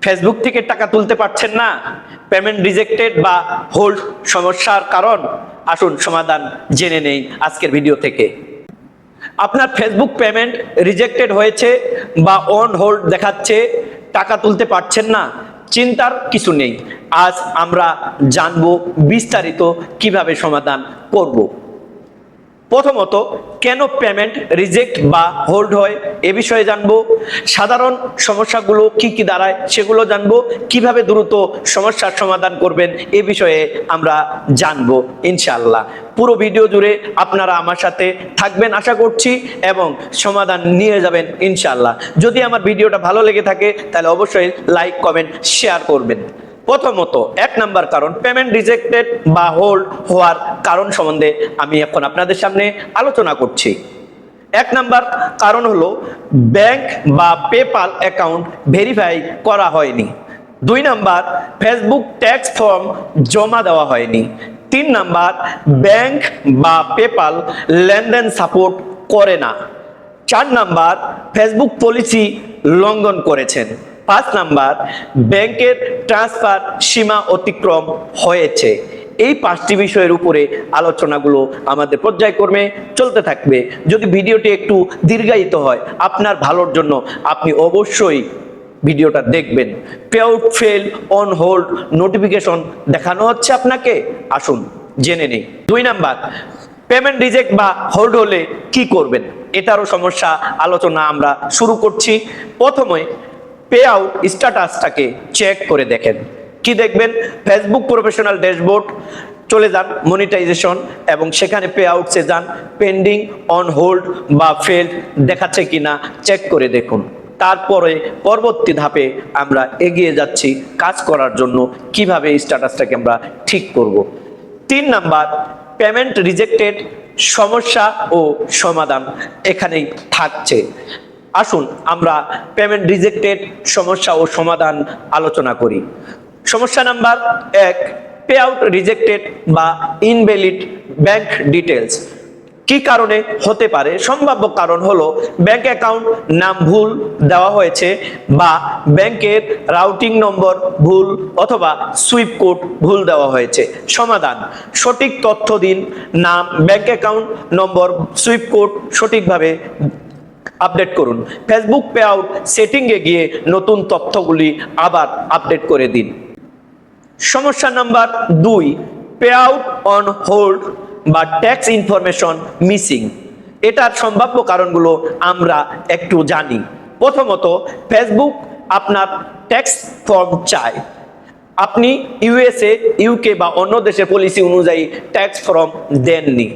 Facebook থেকে টাকা তুলতে পারছেন না, পেমেন্ট রিজেক্টেড বা হোল্ড সমস্যার কারণ, আসুন সমাধান জেনে নেই আজকের ভিডিও থেকে। আপনার ফেসবুক পেমেন্ট রিজেক্টেড হয়েছে বা অন হোল্ড দেখাচ্ছে, টাকা তুলতে পারছেন না, চিন্তার কিছু নেই। আজ আমরা জানবো বিস্তারিত কিভাবে সমাধান করব। প্রথমত, কেন পেমেন্ট রিজেক্ট বা হোল্ড হয় এ বিষয়ে জানবো। সাধারণ সমস্যাগুলো কি কি দাঁড়ায় সেগুলো জানবো। কিভাবে দ্রুত সমস্যার সমাধান করবেন এ বিষয়ে আমরা জানবো ইনশাআল্লাহ। পুরো ভিডিও জুড়ে আপনারা আমার সাথে থাকবেন আশা করছি এবং সমাধান নিয়ে যাবেন ইনশাআল্লাহ। যদি আমার ভিডিওটা ভালো লেগে থাকে তাহলে অবশ্যই লাইক, কমেন্ট, শেয়ার করবেন। প্রথমত, 1 নাম্বার কারণ, পেমেন্ট রিজেক্টেড বা হোল্ড হওয়ার কারণ সম্বন্ধে আমি এখন আপনাদের সামনে আলোচনা করছি। 1 নাম্বার কারণ হলো ব্যাংক বা পেপাল অ্যাকাউন্ট ভেরিফাই করা হয়নি। 2 নাম্বার, ফেসবুক ট্যাক্স ফর্ম জমা দেওয়া হয়নি। 3 নাম্বার, ব্যাংক বা পেপাল লেনদেন সাপোর্ট করে না। 4 নাম্বার, ফেসবুক পলিসি লঙ্ঘন করেছেন। 5 নাম্বার, ব্যাংকের ট্রান্সফার সীমা অতিক্রম হয়েছে। এই 5টি বিষয়ের উপরে আলোচনাগুলো আমাদের পর্যায়ক্রমে চলতে থাকবে। যদি ভিডিওটি একটু দীর্ঘায়িত হয়, আপনার ভালোর জন্য আপনি অবশ্যই ভিডিওটা দেখবেন। Pay out fail, on hold notification দেখানো হচ্ছে আপনাকে, আসুন জেনে নেই। 2 নাম্বার, পেমেন্ট রিজেক্ট বা হোল্ড হলে কি করবেন, এটারও সমস্যা আলোচনা আমরা শুরু করছি। প্রথমে পে আউট স্ট্যাটাসটাকে চেক করে দেখেন। কি দেখবেন? ফেসবুক প্রফেশনাল ড্যাশবোর্ড চলে যান, মনিটাইজেশন, এবং সেখানে পে আউটসে যান। পেন্ডিং, অন হোল্ড বা ফেল্ড দেখাচ্ছে কিনা চেক করে দেখুন। তারপরে পরবর্তী ধাপে আমরা এগিয়ে যাচ্ছি কাজ করার জন্য, কিভাবে স্ট্যাটাসটাকে আমরা ঠিক করব। 3 নাম্বার, পেমেন্ট রিজেক্টেড সমস্যা ও সমাধান এখানেই থাকছে। আসুন আমরা পেমেন্ট রিজেক্টেড সমস্যা ও সমাধান আলোচনা করি। সমস্যা নাম্বার 1, পে আউট রিজেক্টেড বা ইনভ্যালিড ব্যাংক ডিটেলস। কি কারণে হতে পারে? সম্ভাব্য কারণ হলো ব্যাংক অ্যাকাউন্ট নাম ভুল দেওয়া হয়েছে বা ব্যাংকের রাউটিং নম্বর ভুল অথবা সুইফট কোড ভুল দেওয়া হয়েছে। সমাধান: সঠিক তথ্য দিন, নাম, bank account number, Swift code সঠিকভাবে আপডেট করুন। ফেসবুক পে আউট সেটিংয়ে গিয়ে নতুন তথ্যগুলি আবার আপডেট করে দিন। সমস্যা number 2, pay out on hold বা ট্যাক্স ইনফরমেশন মিসিং। এটার সম্ভাব্য কারণগুলো আমরা একটু জানি। প্রথমত, ফেসবুক আপনার ট্যাক্স ফর্ম চায়। আপনি ইউএসএ, ইউকে বা অন্য দেশের পলিসি অনুযায়ী ট্যাক্স ফর্ম দেননি।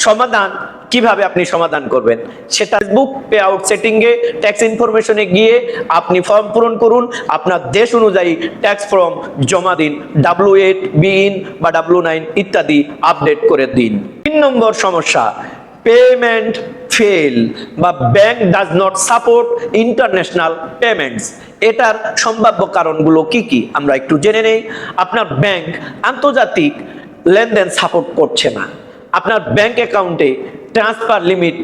সমাধান: কিভাবে আপনি সমাধান করবেন সেটা ফেসবুক পে আউট সেটিংয়ে ট্যাক্স ইনফরমেশনে গিয়ে আপনি ফর্ম পূরণ করুন। আপনার দেশ অনুযায়ী ট্যাক্স ফর্ম জমা দিন, W8, B-in বা W9 ইত্যাদি আপডেট করে দিন। 3 নম্বর সমস্যা, পেমেন্ট ফেল বা bank does not support international payments. এটার সম্ভাব্য কারণগুলো কি কি আমরা একটু জেনে নেই। আপনার ব্যাংক আন্তর্জাতিক লেনদেন সাপোর্ট করছে না। আপনার ব্যাংক অ্যাকাউন্টে ট্রান্সফার লিমিট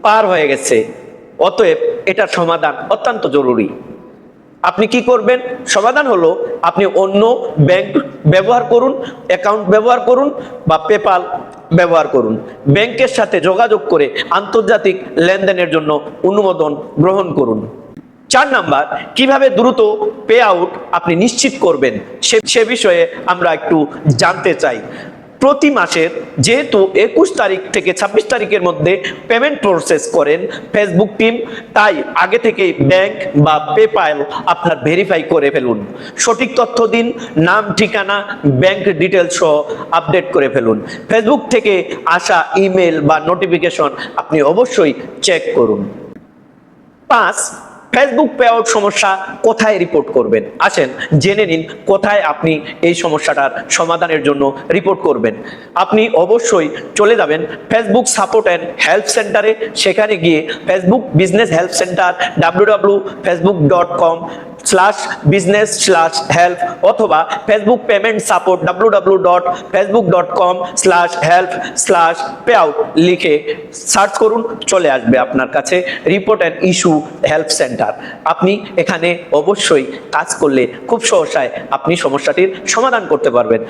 পার হয়ে গেছে, অতএব এটার সমাধান অত্যন্ত জরুরি। আপনি কি করবেন? সমাধান হলো আপনি অন্য ব্যাংক ব্যবহার করুন, অ্যাকাউন্ট ব্যবহার করুন বা পেপাল ব্যবহার করুন। ব্যাংকের সাথে যোগাযোগ করে আন্তর্জাতিক লেনদেনের জন্য অনুমোদন গ্রহণ করুন। 4 নাম্বার, কিভাবে দ্রুত পে আউট আপনি নিশ্চিত করবেন সে বিষয়ে আমরা একটু জানতে চাই। প্রতি মাসের যেহেতু 21 তারিখ থেকে 26 তারিখের মধ্যে পেমেন্ট প্রসেস করেন ফেসবুক টিম, তাই আগে থেকেই ব্যাংক বা পেপ্যাল আপনার ভেরিফাই করে ফেলুন। সঠিক তথ্য দিন, নাম, ঠিকানা, ব্যাংক ডিটেলস সহ আপডেট করে ফেলুন। ফেসবুক থেকে আসা ইমেল বা নোটিফিকেশন আপনি অবশ্যই চেক করুন। 5, ফেসবুক পে আউট সমস্যা কোথায় রিপোর্ট করবেন? আসেন জেনে নিন কোথায় আপনি এই সমস্যাটার সমাধানের জন্য রিপোর্ট করবেন। আপনি অবশ্যই চলে যাবেন ফেসবুক সাপোর্ট অ্যান্ড হেল্প সেন্টারে। সেখানে গিয়ে Facebook business help centre www.facebook.com www.facebook.com/business/help অথবা ফেসবুক পেমেন্ট সাপোর্ট www.facebook.com/help/payout লিখে সার্চ করুন, চলে আসবে আপনার কাছে report and issue help centre. আপনি এখানে অবশ্যই কাজ করলে খুব সহসায় আপনি সমস্যাটির সমাধান করতে পারবেন।